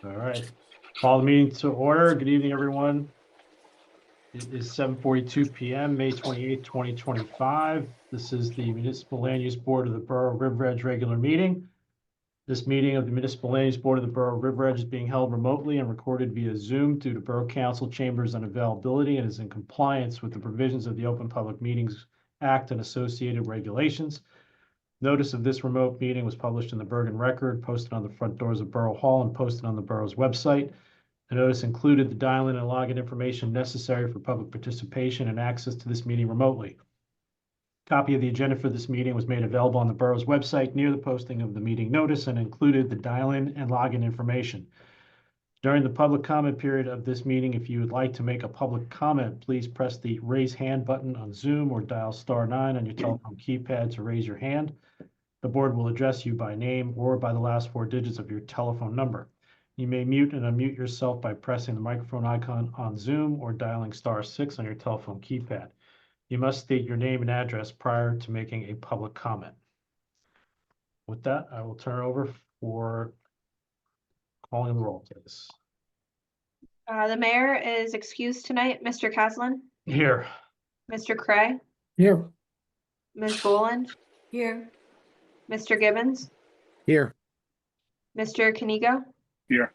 All right. Call the meeting to order. Good evening, everyone. It is 7:42 p.m., May 28th, 2025. This is the Municipal Land Use Board of the Borough of River Edge regular meeting. This meeting of the Municipal Land Use Board of the Borough of River Edge is being held remotely and recorded via Zoom due to Borough Council chambers unavailability and is in compliance with the provisions of the Open Public Meetings Act and associated regulations. Notice of this remote meeting was published in the Bergen Record, posted on the front doors of Borough Hall, and posted on the borough's website. The notice included the dial-in and login information necessary for public participation and access to this meeting remotely. Copy of the agenda for this meeting was made available on the borough's website near the posting of the meeting notice and included the dial-in and login information. During the public comment period of this meeting, if you would like to make a public comment, please press the raise hand button on Zoom or dial *9 on your telephone keypad to raise your hand. The board will address you by name or by the last 4 digits of your telephone number. You may mute and unmute yourself by pressing the microphone icon on Zoom or dialing *6 on your telephone keypad. You must state your name and address prior to making a public comment. With that, I will turn it over for calling the roll, please. The mayor is excused tonight. Mr. Caslin, Here. Mr. Cray, Here. Ms. Boland, Here. Mr. Gibbons, Here. Mr. Canigo. Here.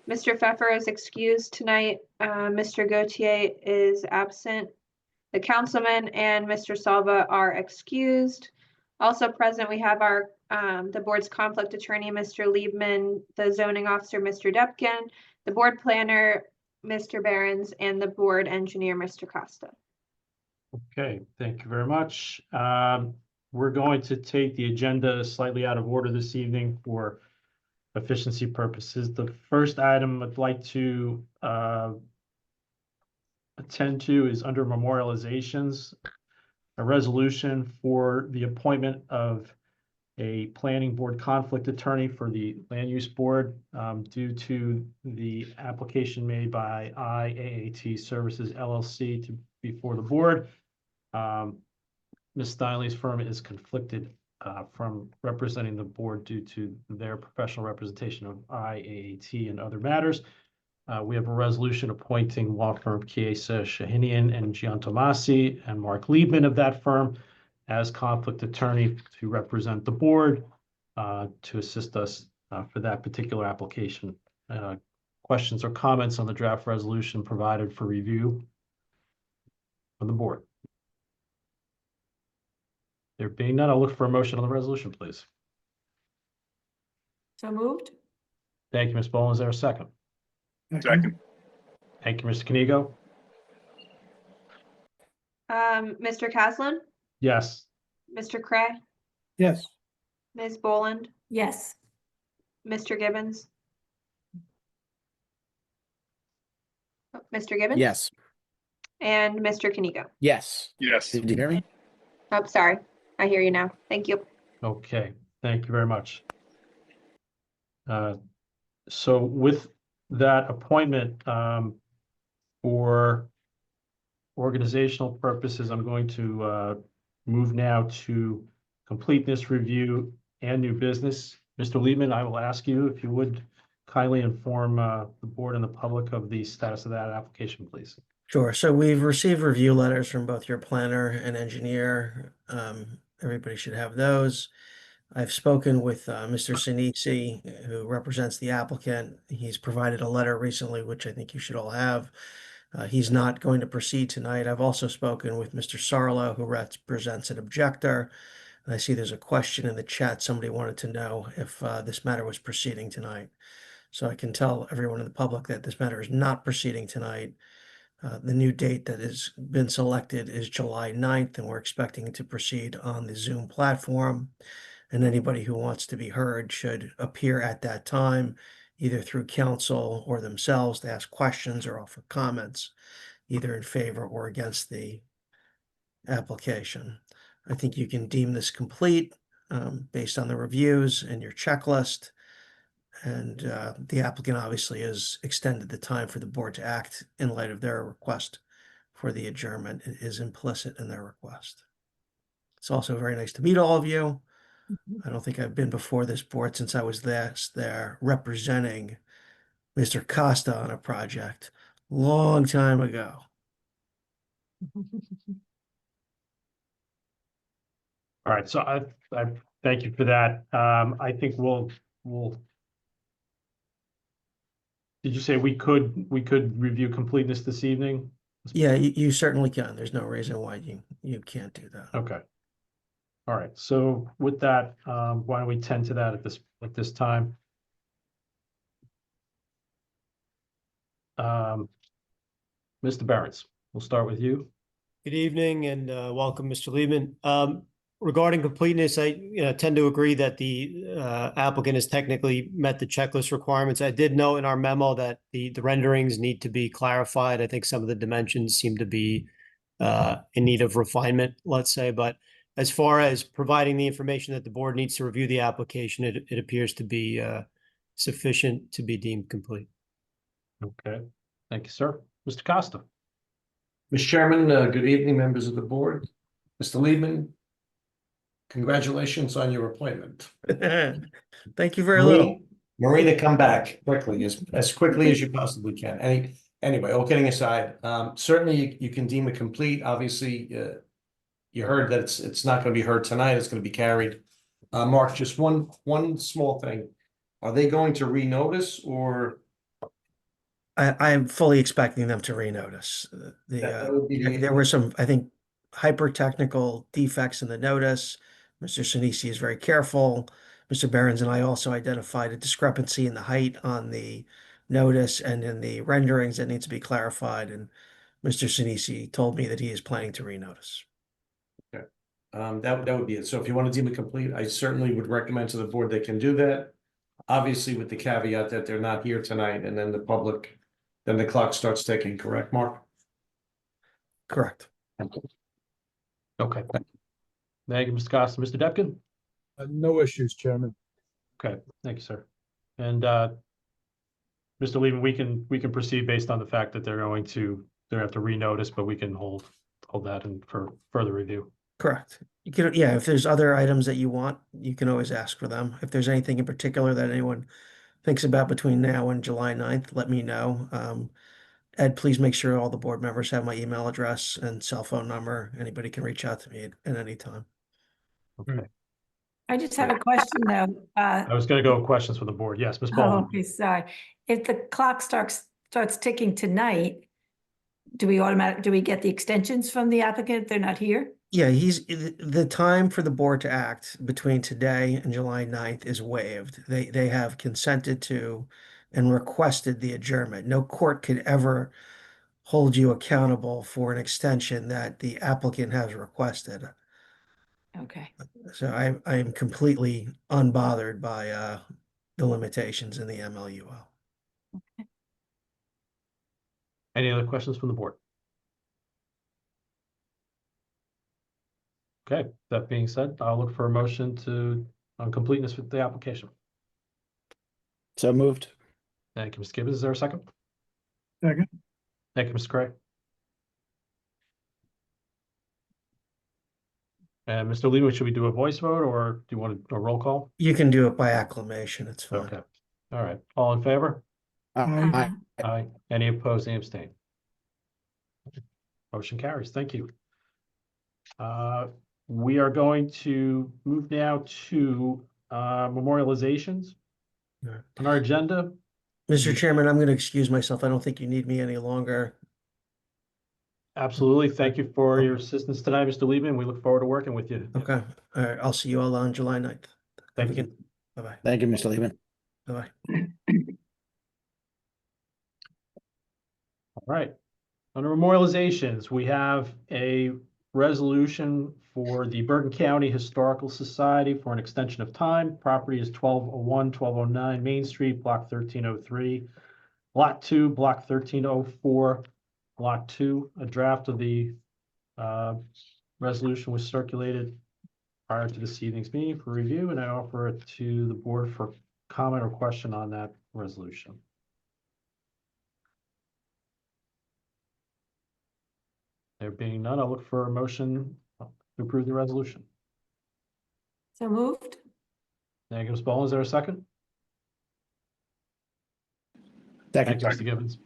Mr. Pfeffer is excused tonight. Mr. Gautier is absent. The councilman and Mr. Salva are excused. Also present, we have our the board's conflict attorney, Mr. Liebman, the zoning officer, Mr. Depkin, the board planner, Mr. Behrens, and the board engineer, Mr. Costa. Okay, thank you very much. We're going to take the agenda slightly out of order this evening for efficiency purposes. The first item I'd like to attend to is under memorializations, a resolution for the appointment of a planning board conflict attorney for the land use board due to the application made by IAAT Services LLC before the board. Ms. Steinley's firm is conflicted from representing the board due to their professional representation of IAAT and other matters. We have a resolution appointing law firm Chiesa, Shahinian, and Giantomasi and Mark Liebman of that firm as conflict attorney to represent the board to assist us for that particular application. Questions or comments on the draft resolution provided for review from the board? There being none, I'll look for a motion on the resolution, please. So moved. Thank you, Ms. Boland. Is there a second? Second. Thank you, Mr. Canigo. Mr. Caslin, Yes. Mr. Cray, Yes. Ms. Boland, Yes. Mr. Gibbons. Mr. Gibbons? Yes. And Mr. Canigo. Yes. Yes. Did you hear me? Oh, sorry. I hear you now. Thank you. Okay, thank you very much. So with that appointment, for organizational purposes, I'm going to move now to completeness review and new business. Mr. Liebman, I will ask you if you would kindly inform the board and the public of the status of that application, please. Sure. So we've received review letters from both your planner and engineer. Everybody should have those. I've spoken with Mr. Sinisi, who represents the applicant. He's provided a letter recently, which I think you should all have. He's not going to proceed tonight. I've also spoken with Mr. Sarlo, who represents an objector. And I see there's a question in the chat. Somebody wanted to know if this matter was proceeding tonight. So I can tell everyone in the public that this matter is not proceeding tonight. The new date that has been selected is July 9th, and we're expecting to proceed on the Zoom platform. And anybody who wants to be heard should appear at that time, either through counsel or themselves to ask questions or offer comments, either in favor or against the application. I think you can deem this complete based on the reviews and your checklist. And the applicant obviously has extended the time for the board to act in light of their request for the adjournment. It is implicit in their request. It's also very nice to meet all of you. I don't think I've been before this board since I was there representing Mr. Costa on a project long time ago. All right, so I thank you for that. I think we'll. Did you say we could review completeness this evening? Yeah, you certainly can. There's no reason why you can't do that. Okay. All right, so with that, why don't we tend to that at this time? Mr. Barron's, we'll start with you. Good evening and welcome, Mr. Liebman. Regarding completeness, I tend to agree that the applicant has technically met the checklist requirements. I did note in our memo that the renderings need to be clarified. I think some of the dimensions seem to be in need of refinement, let's say. But as far as providing the information that the board needs to review the application, it appears to be sufficient to be deemed complete. Okay, thank you, sir. Mr. Costa. Mr. Chairman, good evening, members of the board. Mr. Liebman, congratulations on your appointment. Thank you very little. Marina, come back quickly, as quickly as you possibly can. Anyway, all kidding aside, certainly you can deem it complete. Obviously, you heard that it's not going to be heard tonight. It's going to be carried. Mark, just one small thing. Are they going to renotice or? I am fully expecting them to renotice. That would be There were some, I think, hyper-technical defects in the notice. Mr. Sinisi is very careful. Mr. Behrens and I also identified a discrepancy in the height on the notice and in the renderings that needs to be clarified. And Mr. Sinisi told me that he is planning to renotice. That would be it. So if you want to deem it complete, I certainly would recommend to the board they can do that. Obviously, with the caveat that they're not here tonight, and then then the clock starts ticking. Correct, Mark? Correct. Okay. Thank you, Mr. Costa. Mr. Depkin? No issues, Chairman. Okay, thank you, sir. And Mr. Levin, we can proceed based on the fact that they're going to have to renotice, but we can hold that in for further review. Correct. You can, yeah, if there's other items that you want, you can always ask for them. If there's anything in particular that anyone thinks about between now and July 9th, let me know. Ed, please make sure all the board members have my email address and cell phone number. Anybody can reach out to me at any time. Okay. I just have a question though. I was going to go with questions for the board. Yes, Ms. Oh, Baldwin. okay, sorry. If the clock starts ticking tonight, do we get the extensions from the applicant if they're not here? Yeah, the time for the board to act between today and July 9th is waived. They have consented to and requested the adjournment. No court could ever hold you accountable for an extension that the applicant has requested. Okay. So I am completely unbothered by the limitations in the MLUL. Any other questions from the board? Okay, that being said, I'll look for a motion on completeness with the application. So moved. Thank you, Mr. Gibbons. Is there a second? Second. Thank you, Mr. Craig. And Mr. Levin, should we do a voice vote or do you want a roll call? You can do it by acclamation. It's fine. Okay. All right. All in favor? Aye. Aye. Any opposed, any abstain? Motion carries. Thank you. We are going to move now to memorializations Yeah. on our agenda. Mr. Chairman, I'm going to excuse myself. I don't think you need me any longer. Absolutely. Thank you for your assistance tonight, Mr. Liebman. We look forward to working with you. Okay. All right. I'll see you all on July 9th. Have a Thank you. good- Bye-bye. Thank you, Mr. Lehman. Bye-bye. All right. Under memorializations, we have a resolution for the Bergen County Historical Society for an extension of time. Property is 1201, 1209 Main Street, Block 1303, Lot 2, Block 1304, Lot 2. A draft of the resolution was circulated prior to this evening's meeting for review, and I offer it to the board for comment or question on that resolution. There being none, I'll look for a motion to approve the resolution. So moved? Thank you, Ms. Boland. Is there a second? Thank you, Mr. Gibbons.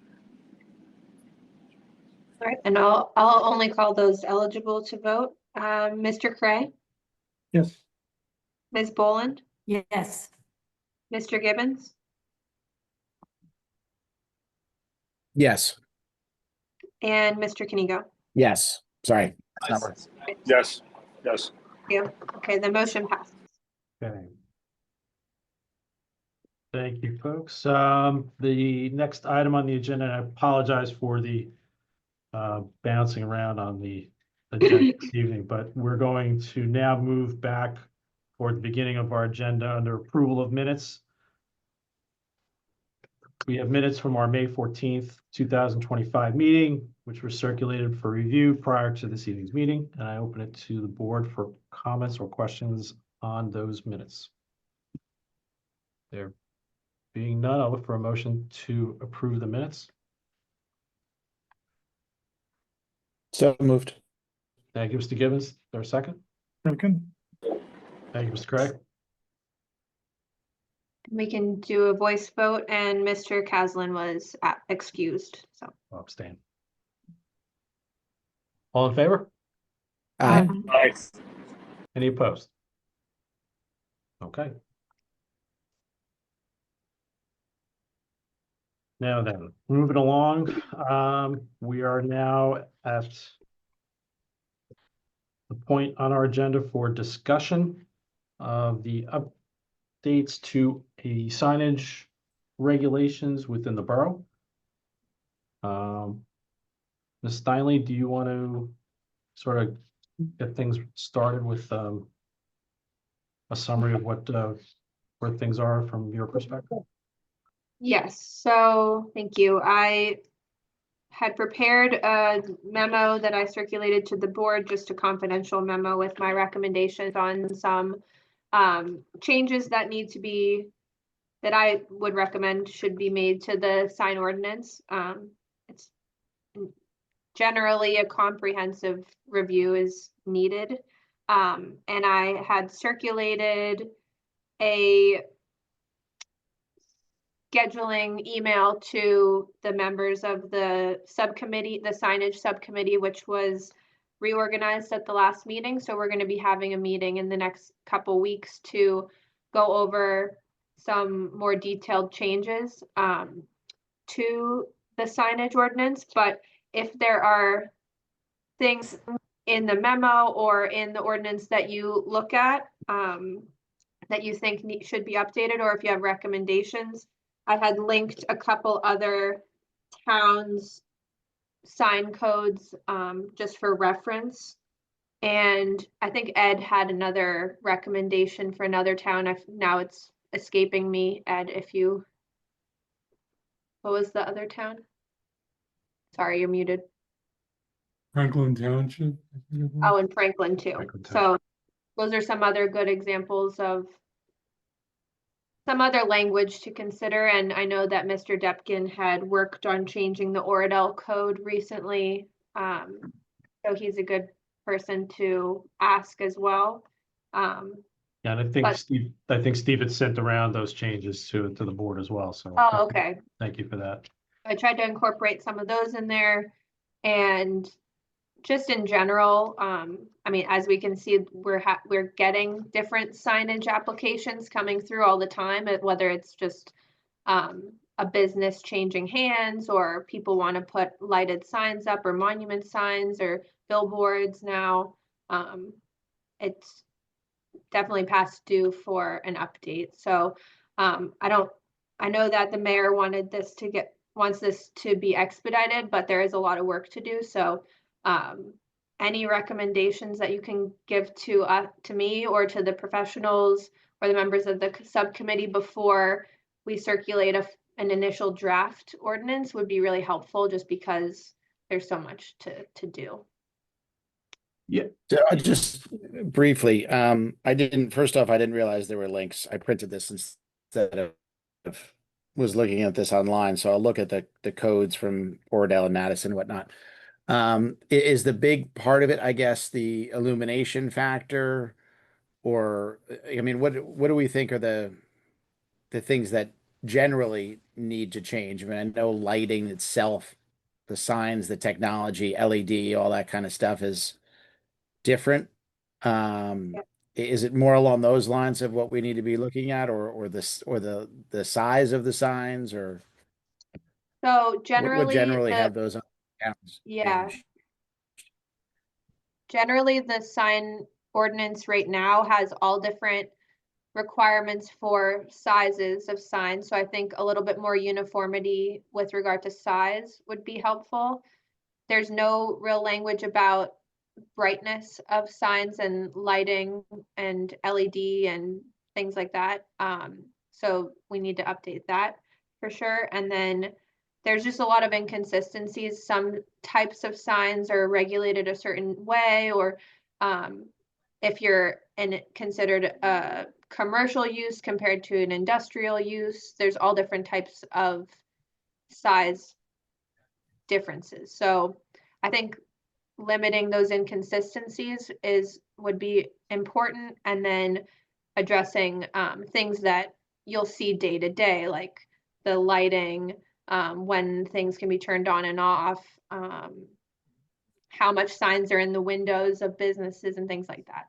All right, and I'll only call those eligible to vote. Mr. Cray, Yes. Ms. Boland, Yes. Mr. Gibbons, Yes. and Mr. Kanigo. Yes. Sorry. It's not working. Yes, yes. Yeah, okay, the motion passed. Okay. Thank you, folks. The next item on the agenda, and I apologize for the bouncing around on the agenda this evening, but we're going to now move back toward the beginning of our agenda under approval of minutes. We have minutes from our May 14th, 2025 meeting, which were circulated for review prior to this evening's meeting, and I open it to the board for comments or questions on those minutes. There being none, I'll look for a motion to approve the minutes. So moved. Thank you, Mr. Gibbons. Is there a second? Second. Thank you, Mr. Craig. We can do a voice vote, and Mr. Caslin was excused, so. I'll abstain. All in favor? Aye. Aye. Any opposed? Okay. Now then, moving along, we are now at the point on our agenda for discussion of the updates to a signage regulations within the borough. Ms. Steinle, do you want to sort of get things started with a summary of what where things are from your perspective? Yes, so thank you. I had prepared a memo that I circulated to the board, just a confidential memo with my recommendations on some changes that need to be, that I would recommend should be made to the sign ordinance. It's generally a comprehensive review is needed. And I had circulated a scheduling email to the members of the subcommittee, the signage subcommittee, which was reorganized at the last meeting. So we're going to be having a meeting in the next couple weeks to go over some more detailed changes to the signage ordinance. But if there are things in the memo or in the ordinance that you look at that you think should be updated, or if you have recommendations, I had linked a couple other towns' sign codes just for reference. And I think Ed had another recommendation for another town. Now it's escaping me, Ed, if you, what was the other town? Sorry, you're muted. Franklin Township. Oh, and Franklin too. Franklin So those are some other good examples of some other language to consider. And I know that Mr. Depkin had worked on changing the Oradell code recently. So he's a good person to ask as well. Yeah, and I think But- Steve had sent around those changes to the board as well. So Oh, okay. thank you for that. I tried to incorporate some of those in there, and just in general, I mean, as we can see, we're getting different signage applications coming through all the time, whether it's just a business changing hands, or people want to put lighted signs up, or monument signs, or billboards now. It's definitely past due for an update. So I know that the mayor wants this to be expedited, but there is a lot of work to do. So any recommendations that you can give to me or to the professionals or the members of the subcommittee before we circulate an initial draft ordinance would be really helpful, just because there's so much to do. So just briefly, first off, I didn't realize there were links. I printed this instead of was looking at this online. So I'll look at the codes from Oradell and Madison and whatnot. Is the big part of it, I guess, the illumination factor, Or, I mean, what do we think are the things that generally need to change? I mean, I know lighting itself, the signs, the technology, LED, all that kind of stuff is different. Is it more along those lines of what we need to be looking at, or the size of the signs, or So what generally, would generally the, have those accounts yeah, changed? generally the sign ordinance right now has all different requirements for sizes of signs. So I think a little bit more uniformity with regard to size would be helpful. There's no real language about brightness of signs and lighting and LED and things like that. So we need to update that for sure. And then there's just a lot of inconsistencies. Some types of signs are regulated a certain way, or if you're considered a commercial use compared to an industrial use, there's all different types of size differences. So I think limiting those inconsistencies would be important, and then addressing things that you'll see day to day, like the lighting, when things can be turned on and off, how much signs are in the windows of businesses and things like that.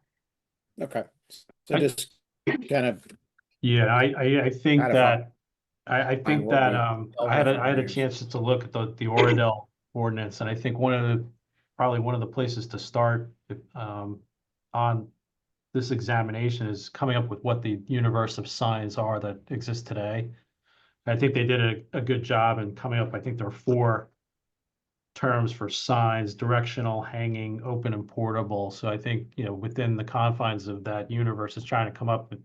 Okay, so just kind of Yeah, I think Kind of that, I think what that, we I had over I had a years. chance to look at the Oradell ordinance, and I think probably one of the places to start, on this examination is coming up with what the universe of signs are that exist today. I think they did a good job in coming up. I think there are 4 terms for signs: directional, hanging, open, and portable. So I think, within the confines of that universe is trying to come up with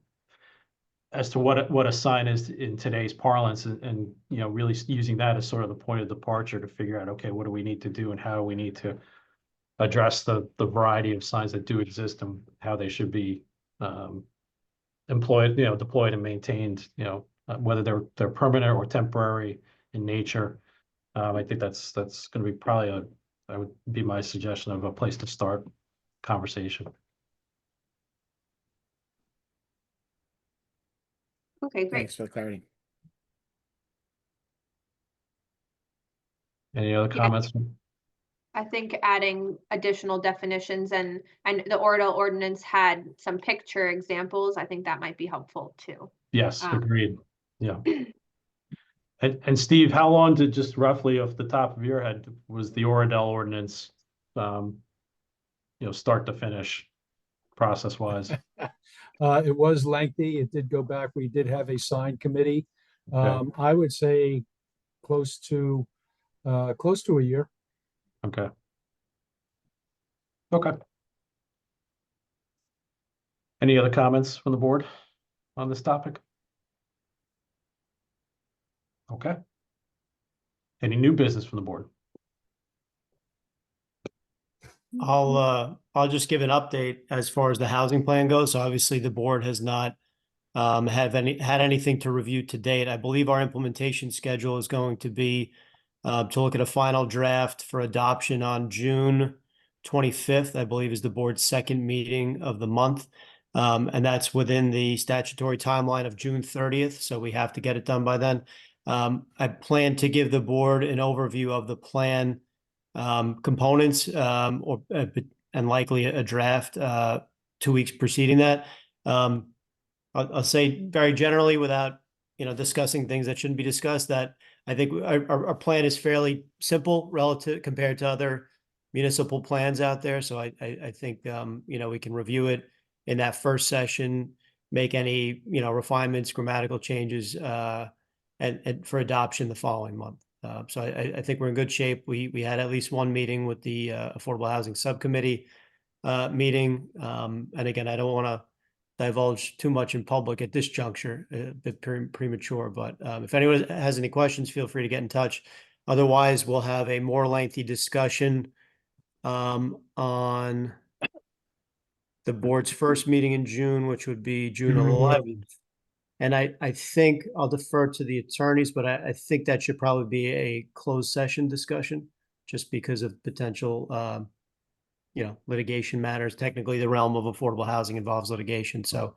as to what a sign is in today's parlance, and really using that as sort of the point of departure to figure out, okay, what do we need to do and how do we need to address the variety of signs that do exist and how they should be employed, deployed and maintained, whether they're permanent or temporary in nature. I think that's going to be probably that would be my suggestion of a place to start conversation. Okay, great. Thanks for the clarity. Any other Yeah. comments? I think adding additional definitions, and the Oradell ordinance had some picture examples. I think that might be helpful too. Yes, Um, agreed. Yeah. And Steve, how long did, just roughly off the top of your head, was the Oradell ordinance, start to finish, process wise? It was lengthy. It did go back. We did have a sign committee. Okay. I would say close to a year. Okay. Okay. Any other comments from the board on this topic? Okay. Any new business from the board? I'll just give an update as far as the housing plan goes. So obviously the board has not had anything to review to date. I believe our implementation schedule is going to be to look at a final draft for adoption on June 25th, I believe is the board's second meeting of the month. And that's within the statutory timeline of June 30th. So we have to get it done by then. I plan to give the board an overview of the plan components, and likely a draft 2 weeks preceding that. I'll say very generally, without discussing things that shouldn't be discussed, that I think our plan is fairly simple relative compared to other municipal plans out there. So I think we can review it in that first session, make any refinements, grammatical changes, and for adoption the following month. So I think we're in good shape. We had at least one meeting with the Affordable Housing Subcommittee meeting. And again, I don't want to divulge too much in public at this juncture, a bit premature, but if anyone has any questions, feel free to get in touch. Otherwise, we'll have a more lengthy discussion on the board's first meeting in June, which would be June 11th. And I think I'll defer to the attorneys, but I think that should probably be a closed session discussion, just because of potential litigation matters. Technically, the realm of affordable housing involves litigation. So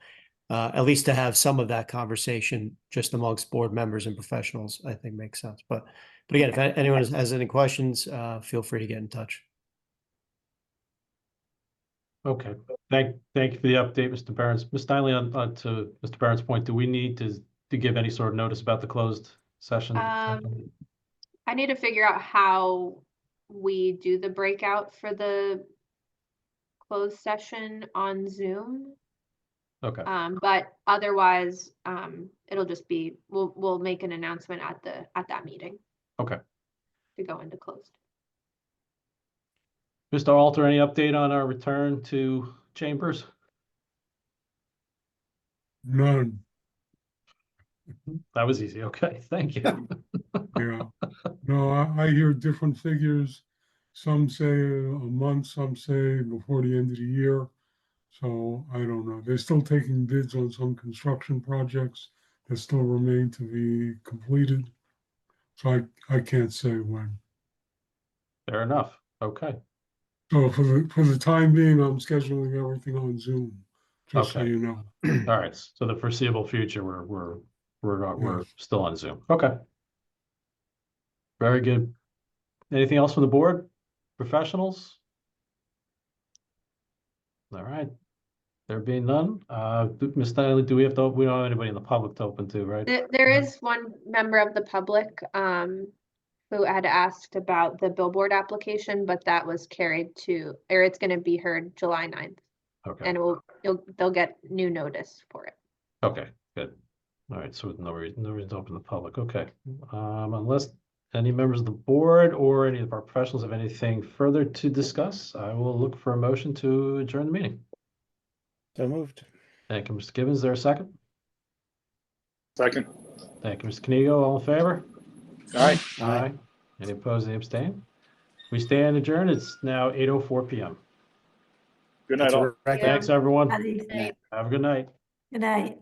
at least to have some of that conversation just amongst board members and professionals, I think makes sense. But again, if anyone has any questions, feel free to get in touch. Okay, thank you for the update, Mr. Barron's. Ms. Steinle, on to Mr. Barron's point, do we need to give any sort of notice about the closed session? I need to figure out how we do the breakout for the closed session on Zoom. Okay, But otherwise, it'll just be, we'll make an announcement at that meeting okay. to go into closed. Mr. Alter, any update on our return to chambers? None, That was easy. Okay, thank you. yeah. No, I hear different figures. Some say a month, some say before the end of the year. So I don't know. They're still taking bids on some construction projects that still remain to be completed. So I can't say when. Fair enough. Okay, So for the time being, I'm scheduling everything on Zoom, just so Okay. you know. all right. So the foreseeable future, we're Yes. still on Zoom. Okay. Very good. Anything else from the board? Professionals? All right. There being none, Ms. Steinle, we don't have anybody in the public to open to, right? There is one member of the public, who had asked about the billboard application, but that was carried to, or it's gonna be heard July 9th. Okay, And they'll get new notice for it. okay, good. All right, so no reason to open the public. Okay. Unless any members of the board or any of our professionals have anything further to discuss, I will look for a motion to adjourn the meeting. So moved. Thank you, Mr. Gibbons. Is there a second? Second. Thank you, Mr. Kenigo. All in favor? All right. Aye. Any opposed, any abstain? We stand adjourned. It's now 8:04 p.m. Good night, That's all. a record. Yeah. Thanks, everyone. Good Have a good night. night.